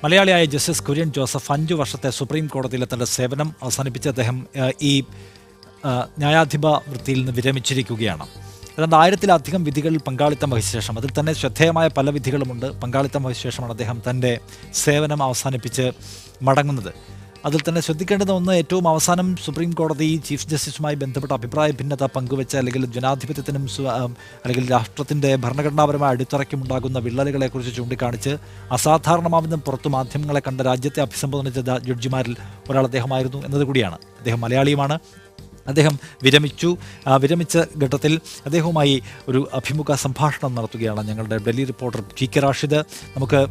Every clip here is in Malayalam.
മലയാളിയായ ജസ്റ്റിസ് കുര്യൻ ജോസഫ് 5 വർഷത്തെ സുപ്രീം കോടതിയിലെ തൻ്റെ സേവനം അവസാനിപ്പിച്ച് അദ്ദേഹം ഈ ന്യായാധിപ വൃത്തിയിൽ നിന്ന് വിരമിച്ചിരിക്കുകയാണ്. ഏതാണ്ട് 1000-ലധികം വിധികളിൽ പങ്കാളിത്തം വഹിച്ച ശേഷം, അതിൽ തന്നെ ശ്രദ്ധേയമായ പല വിധികളുമുണ്ട്, പങ്കാളിത്തം വഹിച്ച ശേഷമാണ് അദ്ദേഹം തൻ്റെ സേവനം അവസാനിപ്പിച്ച് മടങ്ങുന്നത്. അതിൽ തന്നെ ശ്രദ്ധിക്കേണ്ടുന്ന ഒന്ന്, ഏറ്റവും അവസാനം സുപ്രീം കോടതി ചീഫ് ജസ്റ്റിസുമായി ബന്ധപ്പെട്ട അഭിപ്രായ ഭിന്നത പങ്കുവെച്ച, അല്ലെങ്കിൽ ജനാധിപത്യത്തിനും അല്ലെങ്കിൽ രാഷ്ട്രത്തിൻ്റെ ഭരണഘടനാപരമായ അടിത്തറയ്ക്കുമുണ്ടാകുന്ന വിള്ളലുകളെക്കുറിച്ച് ചൂണ്ടിക്കാണിച്ച് അസാധാരണമാവുന്ന പുറത്തു മാധ്യമങ്ങളെ കണ്ട രാജ്യത്തെ അഭിസംബോധന ചെയ്ത ജഡ്ജിമാരിൽ ഒരാൾ അദ്ദേഹമായിരുന്നു എന്നതുകൂടിയാണ്. അദ്ദേഹം മലയാളിയുമാണ്. അദ്ദേഹം വിരമിച്ച ഘട്ടത്തിൽ അദ്ദേഹവുമായി ഒരു അഭിമുഖ സംഭാഷണം നടത്തുകയാണ് ഞങ്ങളുടെ ഡൽഹി റിപ്പോർട്ടർ GK റാഷിദ്. നമുക്ക്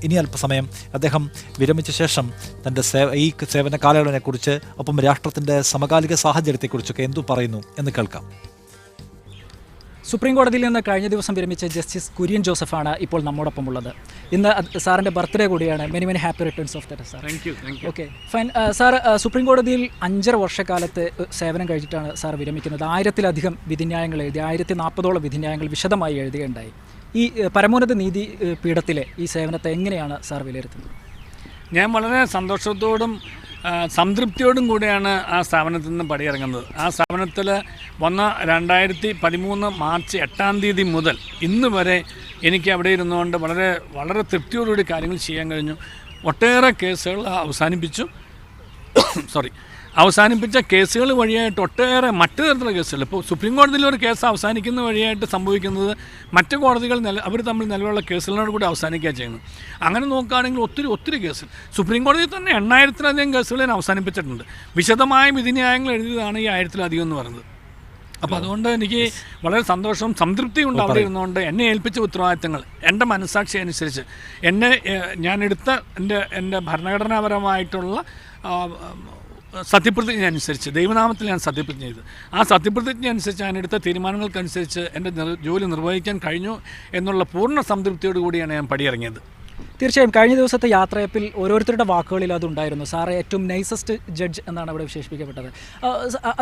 ഇനി അല്പസമയം അദ്ദേഹം വിരമിച്ച ശേഷം തൻ്റെ ഈ സേവന കാലയളവിനെക്കുറിച്ച്, ഒപ്പം രാഷ്ട്രത്തിൻ്റെ സമകാലിക സാഹചര്യത്തെക്കുറിച്ചൊക്കെ എന്തു പറയുന്നു എന്ന് കേൾക്കാം. സുപ്രീം കോടതിയിൽ നിന്ന് കഴിഞ്ഞ ദിവസം വിരമിച്ച ജസ്റ്റിസ് കുര്യൻ ജോസഫാണ് ഇപ്പോൾ നമ്മോടൊപ്പം ഉള്ളത്. ഇന്ന് സാറിൻ്റെ ബർത്ത്ഡേ കൂടിയാണ്. Many happy returns of the day sir. Okay, fine. Sir supreme കോടതിയിൽ 5.5 വർഷക്കാലത്ത് സേവനം കഴിച്ചിട്ടാണ് സാർ വിരമിക്കുന്നത്. 1000-ലധികം വിധിന്യായങ്ങൾ എഴുതി, 1040ഓളം വിധിന്യായങ്ങൾ വിശദമായി എഴുതുകയുണ്ടായി. ഈ പരമോന്നത നീതി പീഠത്തിലെ ഈ സേവനത്തെ എങ്ങനെയാണ് സാർ വിലയിരുത്തുന്നത്? ഞാൻ വളരെ സന്തോഷത്തോടും സംതൃപ്തിയോടും കൂടിയാണ് ആ സ്ഥാപനത്തിൽ നിന്ന് പടിയിറങ്ങുന്നത്. ആ സ്ഥാപനത്തിൽ വന്ന 2013 മാർച്ച് 8-ാം തീയതി മുതൽ ഇന്ന് വരെ എനിക്ക് അവിടെ ഇരുന്നുകൊണ്ട് വളരെ വളരെ തൃപ്തിയോടുകൂടി കാര്യങ്ങൾ ചെയ്യാൻ കഴിഞ്ഞു. ഒട്ടേറെ കേസുകൾ അവസാനിപ്പിച്ച കേസുകൾ വഴിയായിട്ട് ഒട്ടേറെ മറ്റു തരത്തിലുള്ള കേസുകൾ, ഇപ്പോൾ സുപ്രീം കോടതിയിൽ ഒരു കേസ് അവസാനിക്കുന്ന വഴിയായിട്ട് സംഭവിക്കുന്നത് മറ്റ് കോടതികൾ അവർ തമ്മിൽ നിലവിലുള്ള കേസുകളോട് കൂടി അവസാനിക്കുക ചെയ്യുന്നു. അങ്ങനെ നോക്കുകയാണെങ്കിൽ ഒത്തിരി കേസ് സുപ്രീം കോടതിയിൽ തന്നെ 8000-ലധികം കേസുകൾ ഞാൻ അവസാനിപ്പിച്ചിട്ടുണ്ട്. വിശദമായ വിധിന്യായങ്ങൾ എഴുതിയതാണ് ഈ 1000-ലധികം എന്ന് പറയുന്നത്. അപ്പോൾ അതുകൊണ്ട് എനിക്ക് വളരെ സന്തോഷവും സംതൃപ്തിയും ഉണ്ട് അവിടെ ഇരുന്നുകൊണ്ട്. എന്നെ ഏൽപ്പിച്ച ഉത്തരവാദിത്തങ്ങൾ എൻ്റെ മനസ്സാക്ഷി അനുസരിച്ച് ഞാനെടുത്ത എൻ്റെ ഭരണഘടനാപരമായിട്ടുള്ള സത്യപ്രതിജ്ഞ അനുസരിച്ച്, ദൈവനാമത്തിൽ ഞാൻ സത്യപ്രതിജ്ഞ ചെയ്തു. ആ സത്യപ്രതിജ്ഞ അനുസരിച്ച് ഞാനെടുത്ത തീരുമാനങ്ങൾക്കനുസരിച്ച് എൻ്റെ ജോലി നിർവഹിക്കാൻ കഴിഞ്ഞു എന്നുള്ള പൂർണ്ണ സംതൃപ്തിയോടു കൂടിയാണ് ഞാൻ പടിയിറങ്ങിയത്. തീർച്ചയായും കഴിഞ്ഞ ദിവസത്തെ യാത്രയപ്പിൽ ഓരോരുത്തരുടെ വാക്കുകളിൽ അതുണ്ടായിരുന്നു. സാറ് ഏറ്റവും നൈസസ്റ്റ് ജഡ്ജ് എന്നാണ് അവിടെ വിശേഷിപ്പിക്കപ്പെട്ടത്.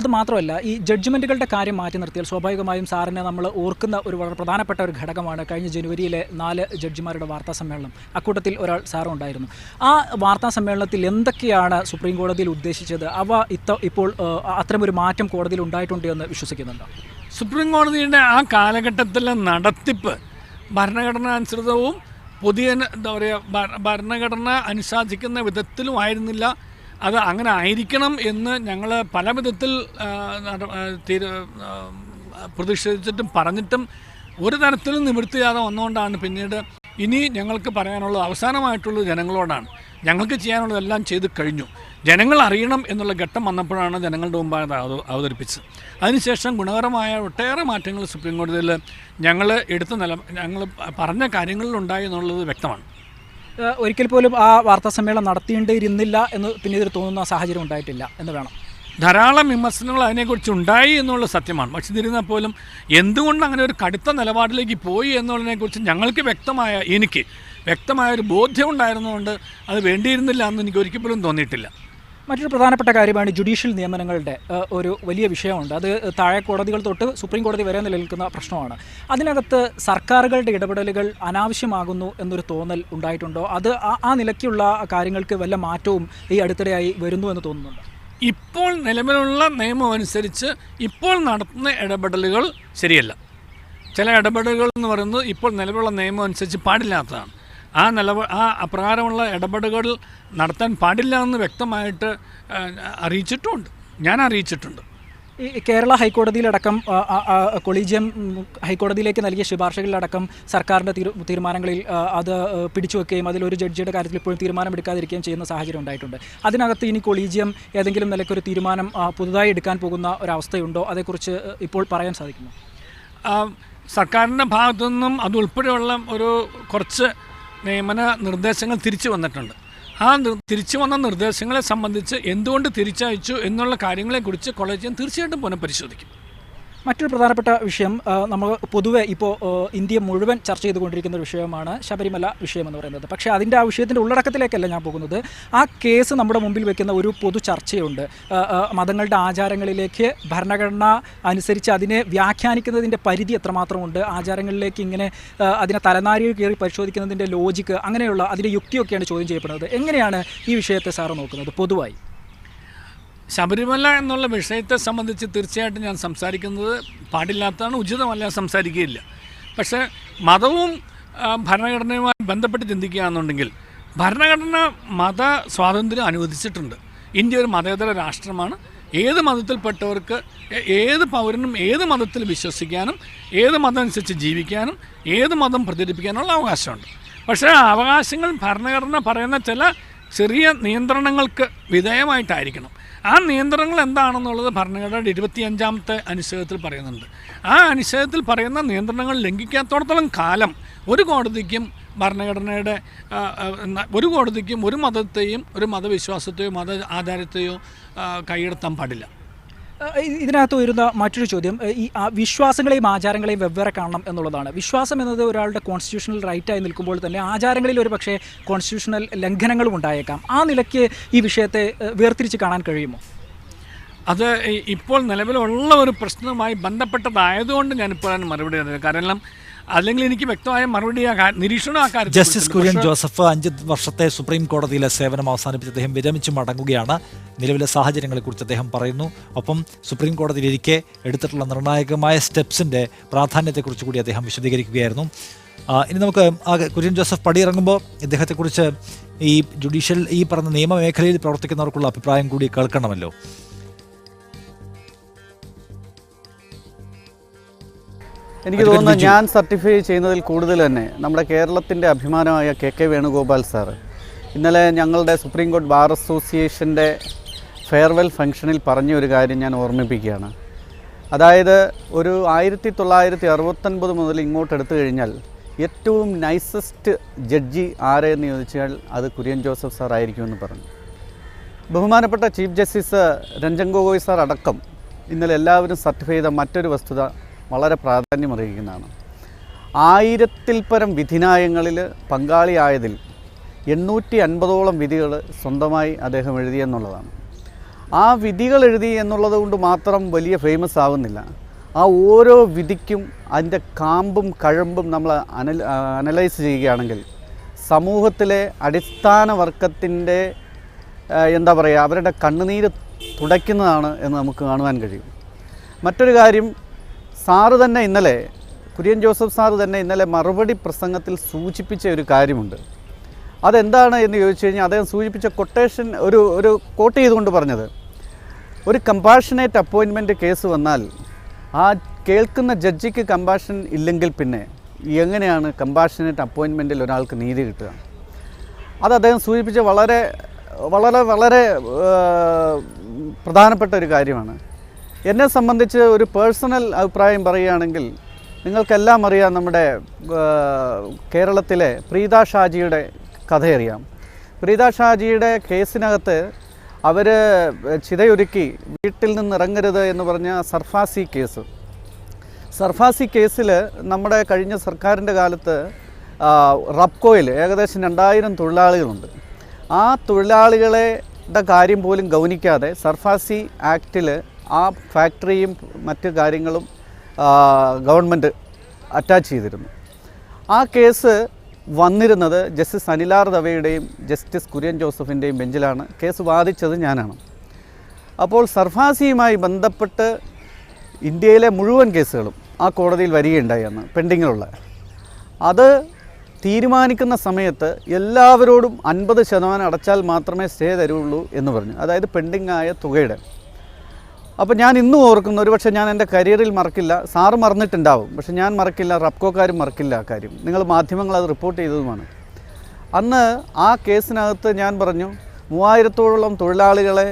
അത് മാത്രമല്ല, ഈ ജഡ്ജ്മെൻറ്റുകളുടെ കാര്യം മാറ്റി നിർത്തിയാൽ സ്വാഭാവികമായും സാറിനെ നമ്മൾ ഓർക്കുന്ന ഒരു വളരെ പ്രധാനപ്പെട്ട ഒരു ഘടകമാണ് കഴിഞ്ഞ ജനുവരിയിലെ 4 ജഡ്ജിമാരുടെ വാർത്താ സമ്മേളനം. അക്കൂട്ടത്തിൽ ഒരാൾ സാറുണ്ടായിരുന്നു. ആ വാർത്താ സമ്മേളനത്തിൽ എന്തൊക്കെയാണ് സുപ്രീം കോടതിയിൽ ഉദ്ദേശിച്ചത്? അവ ഇപ്പോൾ അത്തരമൊരു മാറ്റം കോടതിയിൽ ഉണ്ടായിട്ടുണ്ട് എന്ന് വിശ്വസിക്കുന്നുണ്ടോ? സുപ്രീം കോടതിയുടെ ആ കാലഘട്ടത്തിലെ നടത്തിപ്പ് ഭരണഘടനാനുസൃതവും പുതിയ ഭരണഘടന അനുശാസിക്കുന്ന വിധത്തിലും ആയിരുന്നില്ല. അത് അങ്ങനെ ആയിരിക്കണം എന്ന് ഞങ്ങൾ പല വിധത്തിൽ പ്രതിഷേധിച്ചിട്ടും പറഞ്ഞിട്ടും ഒരു തരത്തിലും നിവൃത്തിയാതെ വന്നുകൊണ്ടാണ് പിന്നീട് ഇനി ഞങ്ങൾക്ക് പറയാനുള്ളത് അവസാനമായിട്ടുള്ളത് ജനങ്ങളോടാണ്. ഞങ്ങൾക്ക് ചെയ്യാനുള്ളതെല്ലാം ചെയ്ത് കഴിഞ്ഞു, ജനങ്ങൾ അറിയണം എന്നുള്ള ഘട്ടം വന്നപ്പോഴാണ് ജനങ്ങളുടെ മുമ്പായി അവതരിപ്പിച്ചത്. അതിനുശേഷം ഗുണകരമായ ഒട്ടേറെ മാറ്റങ്ങൾ സുപ്രീം കോടതിയിൽ ഞങ്ങൾ ഞങ്ങൾ പറഞ്ഞ കാര്യങ്ങളിലുണ്ടായി എന്നുള്ളത് വ്യക്തമാണ്. ഒരിക്കൽ പോലും ആ വാർത്താ സമ്മേളനം നടത്തിയിരുന്നില്ല എന്ന് പിന്നീട് തോന്നുന്ന സാഹചര്യം ഉണ്ടായിട്ടില്ല എന്ന് വേണം. ധാരാളം വിമർശനങ്ങൾ അതിനെക്കുറിച്ച് ഉണ്ടായി എന്നുള്ള സത്യമാണ്. പക്ഷേ ഇതിരുന്നാൽ പോലും എന്തുകൊണ്ട് അങ്ങനെ ഒരു കടുത്ത നിലപാടിലേക്ക് പോയി എന്നുള്ളതിനെക്കുറിച്ച് എനിക്ക് വ്യക്തമായ ഒരു ബോധ്യം ഉണ്ടായിരുന്നുകൊണ്ട് അത് വേണ്ടിയിരുന്നില്ല എന്ന് എനിക്ക് ഒരിക്കൽ പോലും തോന്നിയിട്ടില്ല. മറ്റൊരു പ്രധാനപ്പെട്ട കാര്യമാണ് ജുഡീഷ്യൽ നിയമനങ്ങളുടെ ഒരു വലിയ വിഷയമുണ്ട്. അത് താഴെ കോടതികൾ തൊട്ട് സുപ്രീം കോടതി വരെ നിലനിൽക്കുന്ന പ്രശ്നമാണ്. അതിനകത്ത് സർക്കാരുകളുടെ ഇടപെടലുകൾ അനാവശ്യമാകുന്നു എന്നൊരു തോന്നൽ ഉണ്ടായിട്ടുണ്ടോ? അത് ആ നിലയ്ക്കുള്ള കാര്യങ്ങൾക്ക് വല്ല മാറ്റവും ഈ അടുത്തിടെയായി വരുന്നു എന്ന് തോന്നുന്നുണ്ടോ? ഇപ്പോൾ നിലവിലുള്ള നിയമം അനുസരിച്ച് ഇപ്പോൾ നടത്തുന്ന ഇടപെടലുകൾ ശരിയല്ല. ചില ഇടപെടലുകൾ എന്ന് പറയുന്നത് ഇപ്പോൾ നിലവിലുള്ള നിയമം അനുസരിച്ച് പാടില്ലാത്തതാണ്. അപ്രകാരമുള്ള ഇടപെടലുകൾ നടത്താൻ പാടില്ല എന്ന് വ്യക്തമായിട്ട് ഞാൻ അറിയിച്ചിട്ടുണ്ട്. ഈ കേരള ഹൈക്കോടതിയിലടക്കം കൊളീജിയം ഹൈക്കോടതിയിലേക്ക് നൽകിയ ശുപാർശകളിലടക്കം സർക്കാരിൻ്റെ തീരുമാനങ്ങളിൽ അത് പിടിച്ചുവെക്കുകയും അതിലൊരു ജഡ്ജിയുടെ കാര്യത്തിൽ ഇപ്പോഴും തീരുമാനമെടുക്കാതിരിക്കുകയും ചെയ്യുന്ന സാഹചര്യം ഉണ്ടായിട്ടുണ്ട്. അതിനകത്ത് ഇനി കൊളീജിയം ഏതെങ്കിലും നിലയ്ക്കൊരു തീരുമാനം പുതുതായി എടുക്കാൻ പോകുന്ന ഒരവസ്ഥയുണ്ടോ? അതേക്കുറിച്ച് ഇപ്പോൾ പറയാൻ സാധിക്കുമോ? സർക്കാരിൻ്റെ ഭാഗത്തുനിന്നും അതുൾപ്പെടെയുള്ള കുറച്ച് നിയമന നിർദ്ദേശങ്ങൾ തിരിച്ചു വന്നിട്ടുണ്ട്. ആ തിരിച്ചു വന്ന നിർദ്ദേശങ്ങളെ സംബന്ധിച്ച് എന്തുകൊണ്ട് തിരിച്ചയച്ചു എന്നുള്ള കാര്യങ്ങളെക്കുറിച്ച് കൊളീജിയം തീർച്ചയായിട്ടും പുനഃപരിശോധിക്കും. മറ്റൊരു പ്രധാനപ്പെട്ട വിഷയം നമ്മൾ പൊതുവെ ഇപ്പോൾ ഇന്ത്യ മുഴുവൻ ചർച്ച ചെയ്തുകൊണ്ടിരിക്കുന്ന ഒരു വിഷയമാണ് ശബരിമല വിഷയം എന്ന് പറയുന്നത്. പക്ഷേ അതിൻ്റെ ആ വിഷയത്തിൻ്റെ ഉള്ളടക്കത്തിലേക്കല്ല ഞാൻ പോകുന്നത്. ആ കേസ് നമ്മുടെ മുമ്പിൽ വെക്കുന്ന ഒരു പൊതു ചർച്ചയുണ്ട്. മതങ്ങളുടെ ആചാരങ്ങളിലേക്ക് ഭരണഘടന അനുസരിച്ച് അതിനെ വ്യാഖ്യാനിക്കുന്നതിൻ്റെ പരിധി എത്രമാത്രമുണ്ട്, ആചാരങ്ങളിലേക്ക് ഇങ്ങനെ അതിനെ തലനാരിയിൽ കയറി പരിശോധിക്കുന്നതിൻ്റെ ലോജിക്ക്, അങ്ങനെയുള്ള അതിൻ്റെ യുക്തിയൊക്കെയാണ് ചോദ്യം ചെയ്യപ്പെടുന്നത്. എങ്ങനെയാണ് ഈ വിഷയത്തെ സാറ് നോക്കുന്നത് പൊതുവായി? ശബരിമല എന്നുള്ള വിഷയത്തെ സംബന്ധിച്ച് തീർച്ചയായിട്ടും ഞാൻ സംസാരിക്കുന്നത് പാടില്ലാത്തതാണ്, ഉചിതമല്ല, സംസാരിക്കുകയില്ല. പക്ഷേ മതവും ഭരണഘടനയുമായി ബന്ധപ്പെട്ട് ചിന്തിക്കുകയാണെന്നുണ്ടെങ്കിൽ ഭരണഘടന മത സ്വാതന്ത്ര്യം അനുവദിച്ചിട്ടുണ്ട്. ഇന്ത്യ ഒരു മതേതര രാഷ്ട്രമാണ്. ഏത് മതത്തിൽപ്പെട്ടവർക്ക്, ഏത് പൗരനും ഏത് മതത്തിൽ വിശ്വസിക്കാനും ഏത് മതം അനുസരിച്ച് ജീവിക്കാനും ഏത് മതം പ്രചരിപ്പിക്കാനുള്ള അവകാശമുണ്ട്. പക്ഷേ ആ അവകാശങ്ങൾ ഭരണഘടന പറയുന്ന ചില ചെറിയ നിയന്ത്രണങ്ങൾക്ക് വിധേയമായിട്ടായിരിക്കണം. ആ നിയന്ത്രണങ്ങൾ എന്താണെന്നുള്ളത് ഭരണഘടനയുടെ 25ാമത്തെ അനുച്ഛേദത്തിൽ പറയുന്നുണ്ട്. ആ അനുച്ഛേദത്തിൽ പറയുന്ന നിയന്ത്രണങ്ങൾ ലംഘിക്കാത്തോടത്തോളം കാലം ഒരു കോടതിക്കും ഭരണഘടനയുടെ ഒരു കോടതിക്കും ഒരു മതത്തെയും ഒരു മതവിശ്വാസത്തെയോ മത ആചാരത്തെയോ കൈയെടുത്താൻ പാടില്ല. ഇതിനകത്ത് വരുന്ന മറ്റൊരു ചോദ്യം ഈ വിശ്വാസങ്ങളെയും ആചാരങ്ങളെയും വെവ്വേറെ കാണണം എന്നുള്ളതാണ്. വിശ്വാസം എന്നത് ഒരാളുടെ കോൺസ്റ്റിറ്റ്യൂഷണൽ റൈറ്റായി നിൽക്കുമ്പോൾ തന്നെ ആചാരങ്ങളിൽ ഒരു പക്ഷേ കോൺസ്റ്റിറ്റ്യൂഷണൽ ലംഘനങ്ങളും ഉണ്ടായേക്കാം. ആ നിലയ്ക്ക് ഈ വിഷയത്തെ വേർതിരിച്ച് കാണാൻ കഴിയുമോ? അത് ഇപ്പോൾ നിലവിലുള്ള ഒരു പ്രശ്നവുമായി ബന്ധപ്പെട്ടതായതുകൊണ്ട് ഞാനിപ്പോൾ മറുപടി അറിയാം. കാരണം അല്ലെങ്കിൽ എനിക്ക് വ്യക്തമായ മറുപടി നിരീക്ഷണം ആ കാര്യത്തിൽ. ജസ്റ്റിസ് കുര്യൻ ജോസഫ് 5 വർഷത്തെ സുപ്രീം കോടതിയിലെ സേവനം അവസാനിപ്പിച്ച് അദ്ദേഹം വിരമിച്ചു മടങ്ങുകയാണ്. നിലവിലെ സാഹചര്യങ്ങളെക്കുറിച്ച് അദ്ദേഹം പറയുന്നു. ഒപ്പം സുപ്രീം കോടതിയിലിരിക്കെ എടുത്തിട്ടുള്ള നിർണായകമായ സ്റ്റെപ്സിൻ്റെ പ്രാധാന്യത്തെക്കുറിച്ച് കൂടി അദ്ദേഹം വിശദീകരിക്കുകയായിരുന്നു. ഇനി നമുക്ക് കുര്യൻ ജോസഫ് പടിയിറങ്ങുമ്പോൾ ഇദ്ദേഹത്തെക്കുറിച്ച് ഈ ജുഡീഷ്യൽ ഈ പറഞ്ഞ നിയമമേഖലയിൽ പ്രവർത്തിക്കുന്നവർക്കുള്ള അഭിപ്രായം കൂടി കേൾക്കണമല്ലോ. എനിക്ക് തോന്നുന്നു ഞാൻ സർട്ടിഫൈ ചെയ്യുന്നതിൽ കൂടുതൽ തന്നെ നമ്മുടെ കേരളത്തിൻ്റെ അഭിമാനമായ KK വേണുഗോപാൽ സാറ് ഇന്നലെ ഞങ്ങളുടെ സുപ്രീം കോടതി ബാർ അസോസിയേഷൻ്റെ ഫെയർവെൽ ഫംഗ്ഷനിൽ പറഞ്ഞ ഒരു കാര്യം ഞാൻ ഓർമ്മിപ്പിക്കുകയാണ്. അതായത് ഒരു 1969 മുതൽ ഇങ്ങോട്ട് എടുത്തു കഴിഞ്ഞാൽ ഏറ്റവും നൈസസ്റ്റ് ജഡ്ജി ആരെന്ന് ചോദിച്ചാൽ അത് കുര്യൻ ജോസഫ് സാർ ആയിരിക്കുമെന്ന് പറഞ്ഞു. ബഹുമാനപ്പെട്ട chief justice Ranjan Gogoi sir അടക്കം ഇന്നലെ എല്ലാവരും സർട്ടിഫൈ ചെയ്ത മറ്റൊരു വസ്തുത വളരെ പ്രാധാന്യമർഹിക്കുന്നതാണ്. 1000-ൽ പരം വിധിന്യായങ്ങളിൽ പങ്കാളിയായതിൽ 850ഓളം വിധികൾ സ്വന്തമായി അദ്ദേഹം എഴുതിയെന്നുള്ളതാണ്. ആ വിധികൾ എഴുതി എന്നുള്ളത് കൊണ്ട് മാത്രം വലിയ ഫേമസ് ആവുന്നില്ല. ആ ഓരോ വിധിക്കും അതിൻ്റെ കാമ്പും കഴമ്പും നമ്മൾ അനലൈസ് ചെയ്യുകയാണെങ്കിൽ സമൂഹത്തിലെ അടിസ്ഥാന വർഗത്തിൻ്റെ എന്താ പറയുക, അവരുടെ കണ്ണുനീര് തുടയ്ക്കുന്നതാണ് എന്ന് നമുക്ക് കാണുവാൻ കഴിയും. മറ്റൊരു കാര്യം, സാറ് തന്നെ ഇന്നലെ കുര്യൻ ജോസഫ് സാറ് തന്നെ ഇന്നലെ മറുപടി പ്രസംഗത്തിൽ സൂചിപ്പിച്ച ഒരു കാര്യമുണ്ട്. അതെന്താണ് എന്ന് ചോദിച്ചു കഴിഞ്ഞാൽ അദ്ദേഹം സൂചിപ്പിച്ച കൊട്ടേഷൻ ഒരു കോട്ട് ചെയ്തുകൊണ്ട് പറഞ്ഞത്, ഒരു കമ്പാഷനേറ്റ് അപ്പോയിൻമെൻറ്റ് കേസ് വന്നാൽ ആ കേൾക്കുന്ന ജഡ്ജിക്ക് കമ്പാഷൻ ഇല്ലെങ്കിൽ പിന്നെ എങ്ങനെയാണ് കമ്പാഷനേറ്റ് അപ്പോയിൻമെൻറ്റിൽ ഒരാൾക്ക് നീതി കിട്ടുക? അത് അദ്ദേഹം സൂചിപ്പിച്ച വളരെ വളരെ വളരെ പ്രധാനപ്പെട്ട ഒരു കാര്യമാണ്. എന്നെ സംബന്ധിച്ച് ഒരു പേഴ്സണൽ അഭിപ്രായം പറയുകയാണെങ്കിൽ നിങ്ങൾക്കെല്ലാം അറിയാം, നമ്മുടെ കേരളത്തിലെ പ്രീത ഷാജിയുടെ കഥയറിയാം. പ്രീത ഷാജിയുടെ കേസിനകത്ത് അവർ ചിതയൊരുക്കി വീട്ടിൽ നിന്ന് ഇറങ്ങരുത് എന്ന് പറഞ്ഞ സർഫാസി കേസിൽ നമ്മുടെ കഴിഞ്ഞ സർക്കാരിൻ്റെ കാലത്ത് റബ്കോയിൽ ഏകദേശം 2000 തൊഴിലാളികളുണ്ട്. ആ തൊഴിലാളികളുടെ കാര്യം പോലും ഗൗനിക്കാതെ സർഫാസി ആക്റ്റിൽ ആ ഫാക്ടറിയും മറ്റ് കാര്യങ്ങളും ഗവൺമെൻറ് അറ്റാച്ച് ചെയ്തിരുന്നു. ആ കേസ് വന്നിരുന്നത് ജസ്റ്റിസ് അനിലാർ ദവയുടെയും ജസ്റ്റിസ് കുര്യൻ ജോസഫിൻ്റെയും ബെഞ്ചിലാണ്. കേസ് വാദിച്ചത് ഞാനാണ്. അപ്പോൾ സർഫാസിയുമായി ബന്ധപ്പെട്ട് ഇന്ത്യയിലെ മുഴുവൻ കേസുകളും ആ കോടതിയിൽ വരികയുണ്ടായി അന്ന് പെൻഡിങ്ങിലുള്ള. അത് തീരുമാനിക്കുന്ന സമയത്ത് എല്ലാവരോടും 50% അടച്ചാൽ മാത്രമേ സ്റ്റേ തരുള്ളൂ എന്ന് പറഞ്ഞു, അതായത് പെൻഡിങ് ആയ തുകയുടെ. അപ്പോൾ ഞാൻ ഇന്നും ഓർക്കുന്നു, ഒരുപക്ഷെ ഞാൻ എൻ്റെ കരിയറിൽ മറക്കില്ല, സാറ് മറന്നിട്ടുണ്ടാവും, പക്ഷെ ഞാൻ മറക്കില്ല, റബ്കോക്കാരും മറക്കില്ല ആ കാര്യം. നിങ്ങൾ മാധ്യമങ്ങൾ അത് റിപ്പോർട്ട് ചെയ്തതുമാണ്. അന്ന് ആ കേസിനകത്ത് ഞാൻ പറഞ്ഞു 3000-ഓളം തൊഴിലാളികളെ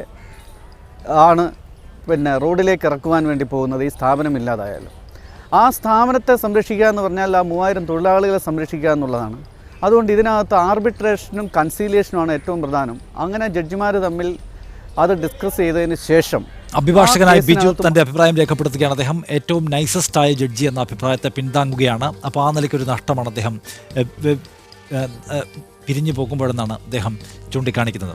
ആണ് റോഡിലേക്ക് ഇറക്കുവാൻ വേണ്ടി പോകുന്നത് ഈ സ്ഥാപനം ഇല്ലാതായാലും. ആ സ്ഥാപനത്തെ സംരക്ഷിക്കുക എന്ന് പറഞ്ഞാൽ ആ 3000 തൊഴിലാളികളെ സംരക്ഷിക്കുക എന്നുള്ളതാണ്. അതുകൊണ്ട് ഇതിനകത്ത് ആർബിട്രേഷനും കൺസീലിയേഷനുമാണ് ഏറ്റവും പ്രധാനം. അങ്ങനെ ജഡ്ജിമാർ തമ്മിൽ അത് ഡിസ്കസ് ചെയ്തതിന് ശേഷം അഭിഭാഷകനായ ബിജു കേസിനകത്ത് തന്റെ അഭിപ്രായം രേഖപ്പെടുത്തുകയാണ്. അദ്ദേഹം ഏറ്റവും നൈസസ്റ്റ് ആയ ജഡ്ജി എന്ന അഭിപ്രായത്തെ പിന്താങ്ങുകയാണ്. അപ്പോൾ ആ നിലയ്ക്കൊരു നഷ്ടമാണ് അദ്ദേഹം പിരിഞ്ഞു പോകുമ്പോഴെന്നാണ് അദ്ദേഹം ചൂണ്ടിക്കാണിക്കുന്നത്.